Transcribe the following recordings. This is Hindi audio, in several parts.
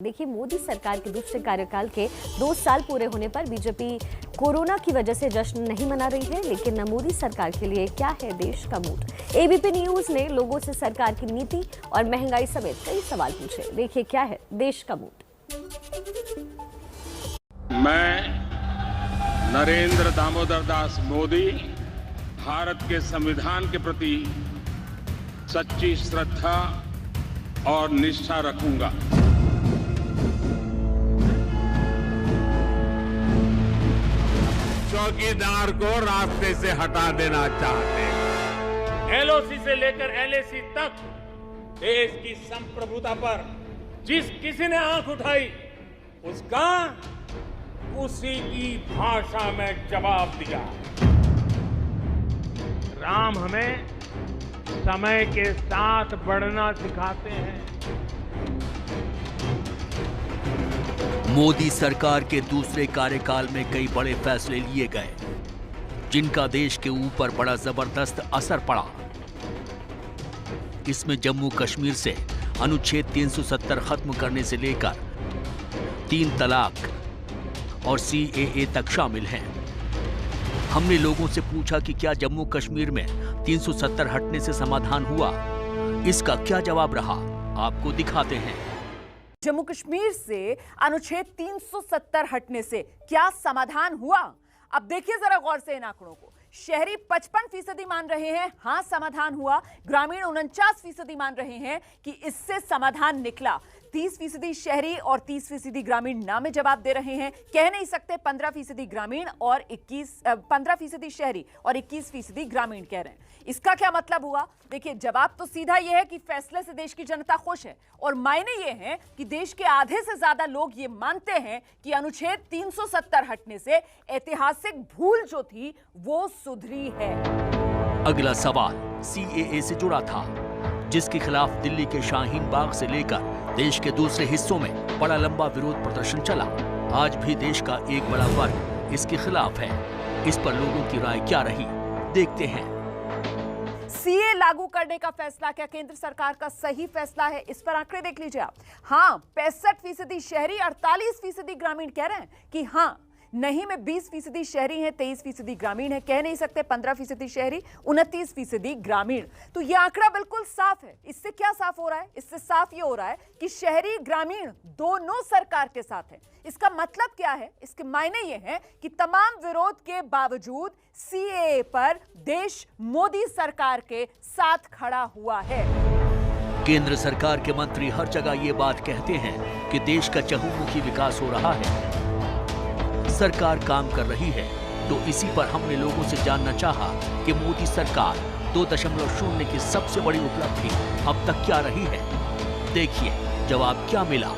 देखिए, मोदी सरकार के दूसरे कार्यकाल के 2 साल पूरे होने पर बीजेपी कोरोना की वजह से जश्न नहीं मना रही है, लेकिन मोदी सरकार के लिए क्या है देश का मूड। एबीपी न्यूज ने लोगों से सरकार की नीति और महंगाई समेत कई सवाल पूछे। देखिए क्या है देश का मूड। मैं नरेंद्र दामोदर दास मोदी भारत के संविधान के प्रति सच्ची श्रद्धा और निष्ठा रखूंगा। चौकीदार को रास्ते से हटा देना चाहते हैं। एलओसी से लेकर एलएसी तक देश की संप्रभुता पर जिस किसी ने आंख उठाई उसका उसी की भाषा में जवाब दिया। राम हमें समय के साथ बढ़ना सिखाते हैं। मोदी सरकार के दूसरे कार्यकाल में कई बड़े फैसले लिए गए, जिनका देश के ऊपर बड़ा जबरदस्त असर पड़ा। इसमें जम्मू कश्मीर से अनुच्छेद 370 खत्म करने से लेकर 3 तलाक और सीएए तक शामिल हैं। हमने लोगों से पूछा कि क्या जम्मू कश्मीर में 370 हटने से समाधान हुआ। इसका क्या जवाब रहा, आपको दिखाते हैं। जम्मू कश्मीर से अनुच्छेद 370 हटने से क्या समाधान हुआ? अब देखिए जरा गौर से इन आंकड़ों को। शहरी 55% मान रहे हैं हां समाधान हुआ, ग्रामीण 49% मान रहे हैं कि इससे समाधान निकला। 30% शहरी और 30% ग्रामीण ना में जवाब दे रहे हैं। कह नहीं सकते 15% ग्रामीण और 15% शहरी और 21% ग्रामीण कह रहे हैं। इसका क्या मतलब हुआ? देखिए, जवाब तो सीधा यह है कि फैसले से देश की जनता खुश है, और मायने ये हैं कि देश के आधे से ज्यादा लोग ये मानते हैं कि अनुच्छेद 370 हटने से ऐतिहासिक भूल जो थी वो सुधरी है। अगला सवाल सीएए से जुड़ा था, जिसके खिलाफ दिल्ली के शाहीन बाग से लेकर देश के दूसरे हिस्सों में बड़ा लंबा विरोध प्रदर्शन चला। आज भी देश का एक बड़ा वर्ग इसके खिलाफ है। इस पर लोगों की राय क्या रही, देखते हैं। सीए लागू करने का फैसला क्या केंद्र सरकार का सही फैसला है? इस पर आंकड़े देख लीजिए आप। हाँ, 65% शहरी, 48% ग्रामीण कह रहे हैं कि हाँ। नहीं में 20% शहरी हैं, 23% ग्रामीण है। कह नहीं सकते 15% शहरी, 29% ग्रामीण। तो यह आंकड़ा बिल्कुल साफ है। इससे क्या साफ हो रहा है? इससे साफ ये हो रहा है कि शहरी ग्रामीण दोनों सरकार के साथ हैं। इसका मतलब क्या है? इसके मायने ये हैं कि तमाम विरोध के बावजूद सीएए पर देश मोदी सरकार के साथ खड़ा हुआ है। केंद्र सरकार के मंत्री हर जगह ये बात कहते हैं कि देश का चहुमुखी विकास हो रहा है, सरकार काम कर रही है। तो इसी पर हमने लोगों से जानना चाहा कि मोदी सरकार 2.0 की सबसे बड़ी उपलब्धि अब तक क्या रही है। देखिए जवाब क्या मिला।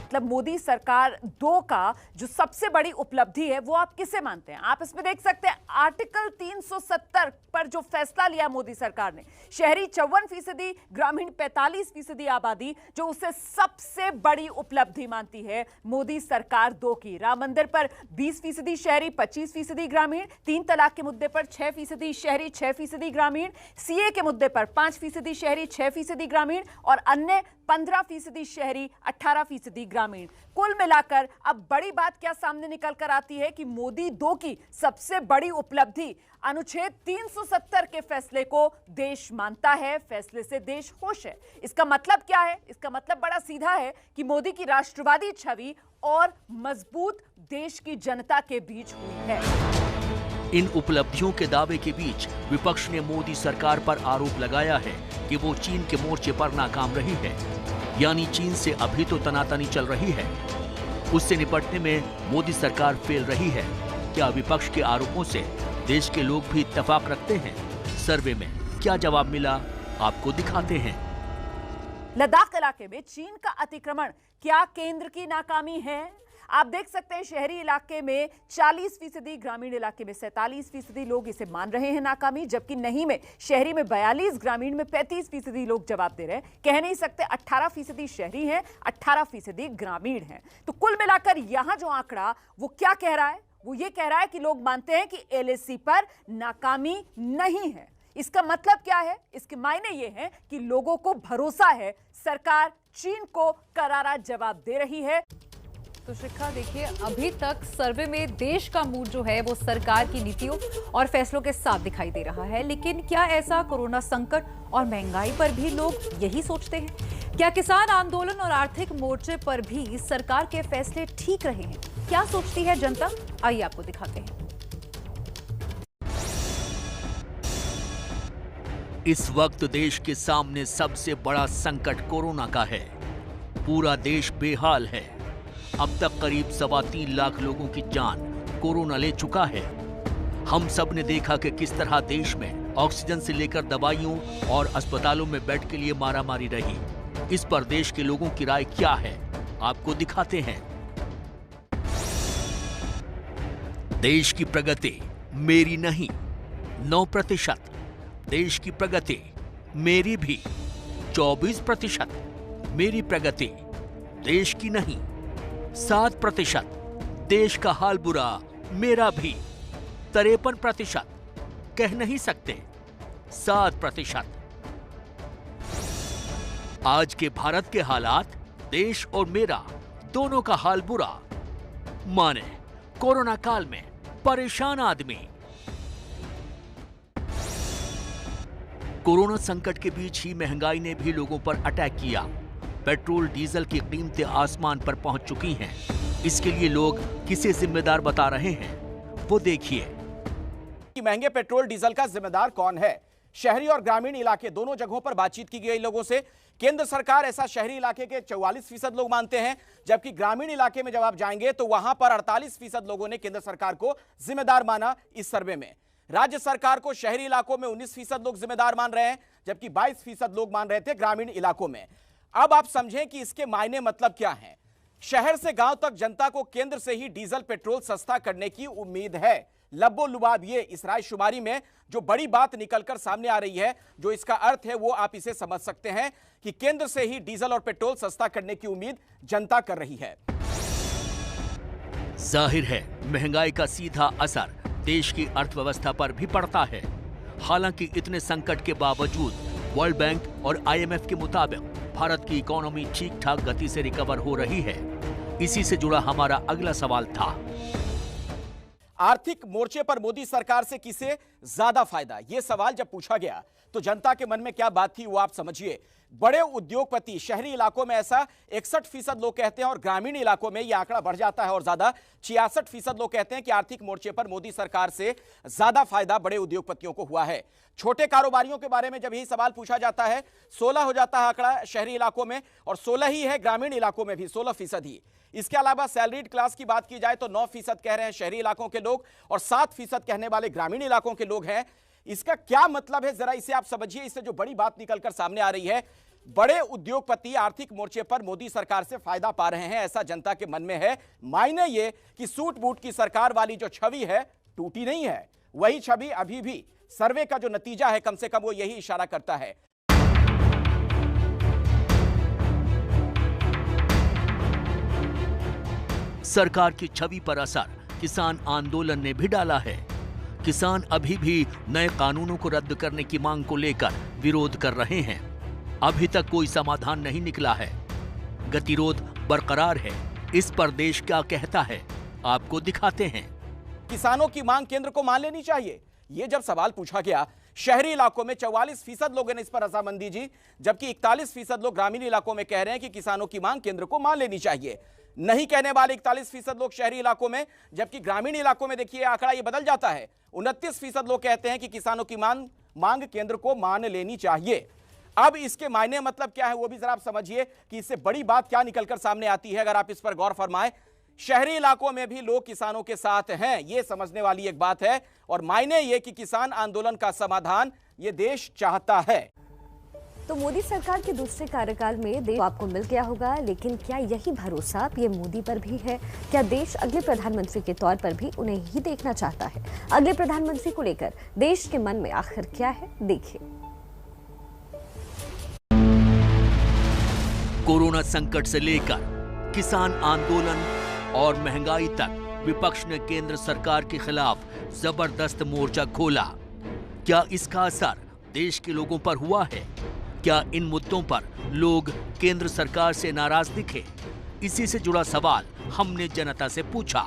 मतलब मोदी सरकार 2 का जो सबसे बड़ी उपलब्धि है वो आप किसे मानते हैं? आप इसमें देख सकते हैं आर्टिकल 370 पर जो फैसला लिया मोदी सरकार ने। शहरी 54%, ग्रामीण 45% आबादी जो उसे सबसे बड़ी उपलब्धि मानती है मोदी सरकार 2 की। राम मंदिर पर 20% शहरी, 25% ग्रामीण। 3 तलाक के मुद्दे पर 6% शहरी, 6% ग्रामीण। सीए के मुद्दे पर 5% शहरी, 6% ग्रामीण, और अन्य 15% शहरी, 18% ग्रामीण। कुल मिलाकर अब बड़ी बात क्या सामने निकल कर आती है कि मोदी 2 की सबसे बड़ी उपलब्धि अनुच्छेद 370 के फैसले को देश मानता है। फैसले से देश खुश है। इसका मतलब क्या है? इसका मतलब बड़ा सीधा है कि मोदी की राष्ट्रवादी छवि और मजबूत देश की जनता के बीच हुई है। इन उपलब्धियों के दावे के बीच विपक्ष ने मोदी सरकार पर आरोप लगाया है कि वो चीन के मोर्चे पर नाकाम रही है। यानी चीन से अभी तो तनातनी चल रही है, उससे निपटने में मोदी सरकार फेल रही है। क्या विपक्ष के आरोपों से देश के लोग भी इत्तेफाक रखते हैं? सर्वे में क्या जवाब मिला, आपको दिखाते हैं। लद्दाख इलाके में चीन का अतिक्रमण क्या केंद्र की नाकामी है? आप देख सकते हैं शहरी इलाके में 40%, ग्रामीण इलाके में 47% लोग इसे मान रहे हैं नाकामी, जबकि नहीं में शहरी में 42, ग्रामीण में 35% लोग जवाब दे रहे हैं। कह नहीं सकते 18% शहरी हैं, 18% ग्रामीण हैं। तो कुल मिलाकर यहां जो आंकड़ा वो क्या कह रहा है? वो ये कह रहा है कि लोग मानते हैं कि एलएसी पर नाकामी नहीं है। इसका मतलब क्या है? इसके मायने ये हैं कि लोगों को भरोसा है, सरकार चीन को करारा जवाब दे रही है। तो शिखा, देखिए, अभी तक सर्वे में देश का मूड जो है वो सरकार की नीतियों और फैसलों के साथ दिखाई दे रहा है, लेकिन क्या ऐसा कोरोना संकट और महंगाई पर भी लोग यही सोचते हैं? क्या किसान आंदोलन और आर्थिक मोर्चे पर भी सरकार के फैसले ठीक रहे हैं? क्या सोचती है जनता? आइए आपको दिखाते हैं। इस वक्त देश के सामने सबसे बड़ा संकट कोरोना का है। पूरा देश बेहाल है। अब तक करीब 3.25 लाख लोगों की जान कोरोना ले चुका है। हम सब ने देखा कि किस तरह देश में ऑक्सीजन से लेकर दवाइयों और अस्पतालों में बेड के लिए मारामारी रही। इस पर देश के लोगों की राय क्या है, आपको दिखाते हैं। देश की प्रगति मेरी नहीं, 9%। देश की प्रगति मेरी भी, 24%। मेरी प्रगति देश की नहीं, 7%। देश का हाल बुरा मेरा भी, 53%। कह नहीं सकते, 7%। आज के भारत के हालात, देश और मेरा दोनों का हाल बुरा। माने कोरोना काल में परेशान आदमी। कोरोना संकट के बीच ही महंगाई ने भी लोगों पर अटैक किया। पेट्रोल डीजल की कीमतें आसमान पर पहुंच चुकी हैं। इसके लिए लोग किसे जिम्मेदार बता रहे हैं, वो देखिए। महंगे पेट्रोल डीजल का जिम्मेदार कौन है? शहरी और ग्रामीण इलाके दोनों जगहों पर बातचीत की गई लोगों से। केंद्र सरकार ऐसा शहरी इलाके के 44% लोग मानते हैं, जबकि ग्रामीण इलाके में जब आप जाएंगे तो वहां पर 48% लोगों ने केंद्र सरकार को जिम्मेदार माना। इस सर्वे में राज्य सरकार को शहरी इलाकों में 19% लोग जिम्मेदार मान रहे हैं, जबकि 22% लोग मान रहे थे ग्रामीण इलाकों में। अब आप समझें कि इसके मायने मतलब क्या है। शहर से गांव तक जनता को केंद्र से ही डीजल पेट्रोल सस्ता करने की उम्मीद है। लब्बो लुबाब ये इस रायशुमारी में जो बड़ी बात निकलकर सामने आ रही है, जो इसका अर्थ है वो आप इसे समझ सकते हैं कि केंद्र से ही डीजल और पेट्रोल सस्ता करने की उम्मीद जनता कर रही है। जाहिर है महंगाई का सीधा असर देश की अर्थव्यवस्था पर भी पड़ता है। हालांकि इतने संकट के बावजूद वर्ल्ड बैंक और IMF के मुताबिक भारत की इकोनॉमी ठीक ठाक गति से रिकवर हो रही है। इसी से जुड़ा हमारा अगला सवाल था, आर्थिक मोर्चे पर मोदी सरकार से किसे ज्यादा फायदा? यह सवाल जब पूछा गया तो जनता के मन में क्या बात थी वो आप समझिए। बड़े उद्योगपति शहरी इलाकों में ऐसा 61% लोग कहते हैं और ग्रामीण इलाकों में यह आंकड़ा बढ़ जाता है और ज्यादा 66% लोग कहते हैं कि आर्थिक मोर्चे पर मोदी सरकार से ज्यादा फायदा बड़े उद्योगपतियों को हुआ है। छोटे कारोबारियों के बारे में जब यही सवाल पूछा जाता है 16 हो जाता है आंकड़ा शहरी इलाकों में और 16 ही है ग्रामीण इलाकों में भी, 16% ही। इसके अलावा सैलरीड क्लास की बात की जाए तो 9% कह रहे हैं शहरी इलाकों के लोग और 7% कहने वाले ग्रामीण इलाकों के लोग हैं। इसका क्या मतलब है, जरा इसे आप समझिए। इससे जो बड़ी बात निकलकर सामने आ रही है, बड़े उद्योगपति आर्थिक मोर्चे पर मोदी सरकार से फायदा पा रहे हैं, ऐसा जनता के मन में है। मायने ये कि सूट बूट की सरकार वाली जो छवि है टूटी नहीं है, वही छवि अभी भी सर्वे का जो नतीजा है कम से कम वो यही इशारा करता है। सरकार की छवि पर असर किसान आंदोलन ने भी डाला है। किसान अभी भी नए कानूनों को रद्द करने की मांग को लेकर विरोध कर रहे हैं। अभी तक कोई समाधान नहीं निकला है, गतिरोध बरकरार है। इस पर देश क्या कहता है, आपको दिखाते हैं। किसानों की मांग केंद्र को मान लेनी चाहिए, ये जब सवाल पूछा गया शहरी इलाकों में 44% लोगों ने इस पर रजामंदी दी, जबकि 41% लोग ग्रामीण इलाकों में कह रहे हैं कि किसानों की मांग केंद्र को मान लेनी चाहिए। नहीं कहने वाले 41% लोग शहरी इलाकों में, जबकि ग्रामीण इलाकों में देखिए आंकड़ा ये बदल जाता है। 29% लोग कहते हैं कि किसानों की मांग केंद्र को मान लेनी चाहिए। अब इसके मायने मतलब क्या है वो भी जरा आप समझिए कि इससे बड़ी बात क्या निकलकर सामने आती है। अगर आप इस पर गौर फरमाएं, शहरी इलाकों में भी लोग किसानों के साथ हैं, ये समझने वाली एक बात है। और मायने ये कि किसान आंदोलन का समाधान ये देश चाहता है। तो मोदी सरकार के दूसरे कार्यकाल में देश आपको मिल गया होगा, लेकिन क्या यही भरोसा ये मोदी पर भी है? क्या देश अगले प्रधानमंत्री के तौर पर भी उन्हें ही देखना चाहता है? अगले प्रधानमंत्री को लेकर देश के मन में आखिर क्या है, देखिए। कोरोना संकट से लेकर किसान आंदोलन और महंगाई तक विपक्ष ने केंद्र सरकार के खिलाफ जबरदस्त मोर्चा खोला। क्या इसका असर देश के लोगों पर हुआ है? क्या इन मुद्दों पर लोग केंद्र सरकार से नाराज दिखे? इसी से जुड़ा सवाल हमने जनता से पूछा।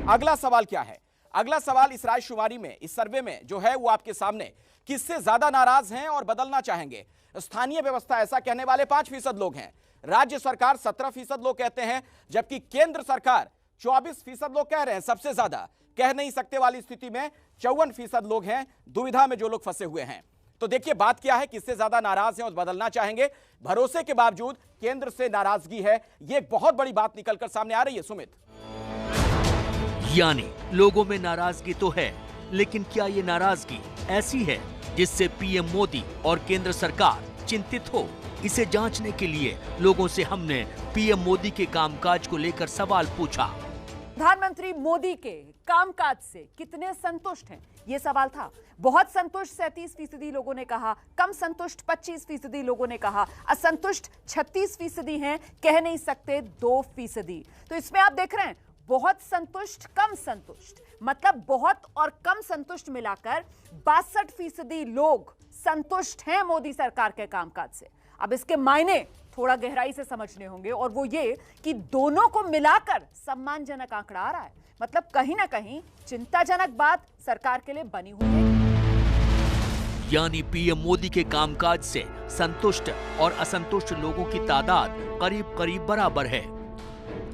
अगला सवाल क्या है? अगला सवाल इस रायशुमारी में, इस सर्वे में जो है वो आपके सामने, किससे ज्यादा नाराज हैं और बदलना चाहेंगे? स्थानीय व्यवस्था ऐसा कहने वाले 5% लोग हैं, राज्य सरकार 17% लोग कहते हैं, जबकि केंद्र सरकार 24% लोग कह रहे हैं। सबसे ज्यादा कह नहीं सकते वाली स्थिति में 54% लोग हैं दुविधा में, जो लोग फंसे हुए हैं। तो देखिए बात क्या है, किससे ज्यादा नाराज हैं और बदलना चाहेंगे? भरोसे के बावजूद केंद्र से नाराजगी है, ये एक बहुत बड़ी बात निकलकर सामने आ रही है। सुमित, यानी लोगों में नाराजगी तो है, लेकिन क्या ये नाराजगी ऐसी है जिससे पीएम मोदी और केंद्र सरकार चिंतित हो? इसे जांचने के लिए लोगों से हमने पीएम मोदी के कामकाज को लेकर सवाल पूछा। प्रधानमंत्री मोदी के कामकाज से कितने संतुष्ट हैं, ये सवाल था। बहुत संतुष्ट 37% लोगों ने कहा, कम संतुष्ट 25% लोगों ने कहा, असंतुष्ट 36% हैं, कह नहीं सकते 2%। तो इसमें आप देख रहे हैं बहुत संतुष्ट, कम संतुष्ट, मतलब बहुत और कम संतुष्ट मिलाकर 62% लोग संतुष्ट हैं मोदी सरकार के कामकाज से। अब इसके मायने थोड़ा गहराई से समझने होंगे, और वो ये कि दोनों को मिलाकर सम्मानजनक आंकड़ा आ रहा है। मतलब कहीं ना कहीं चिंताजनक बात सरकार के लिए बनी हुई है। यानी पीएम मोदी के कामकाज से संतुष्ट और असंतुष्ट लोगों की तादाद करीब करीब बराबर है।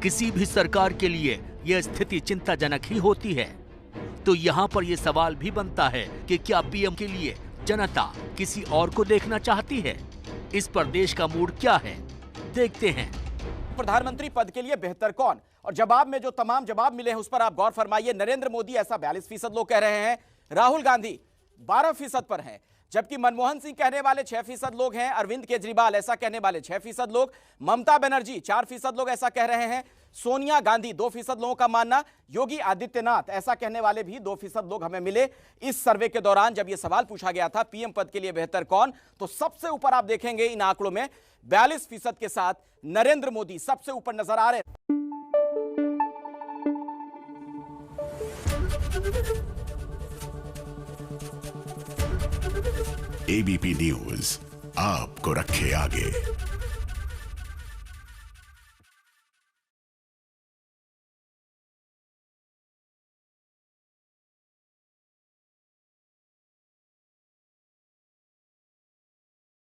किसी भी सरकार के लिए यह स्थिति चिंताजनक ही होती है। तो यहाँ पर यह सवाल भी बनता है कि क्या पीएम के लिए जनता किसी और को देखना चाहती है? इस पर देश का मूड क्या है, देखते हैं। प्रधानमंत्री पद के लिए बेहतर कौन? और जवाब में जो तमाम जवाब मिले हैं उस पर आप गौर फरमाइए। नरेंद्र मोदी ऐसा 42% लोग कह रहे हैं, राहुल गांधी 12% पर हैं, जबकि मनमोहन सिंह कहने वाले 6% लोग हैं, अरविंद केजरीवाल ऐसा कहने वाले 6% लोग, ममता बनर्जी 4% लोग ऐसा कह रहे हैं, सोनिया गांधी 2% लोगों का मानना, योगी आदित्यनाथ ऐसा कहने वाले भी 2% लोग हमें मिले। इस सर्वे के दौरान जब यह सवाल पूछा गया था पीएम पद के लिए बेहतर कौन, तो सबसे ऊपर आप देखेंगे इन आंकड़ों में 42% के साथ नरेंद्र मोदी सबसे ऊपर नजर आ रहे हैं। एबीपी न्यूज आपको रखे आगे।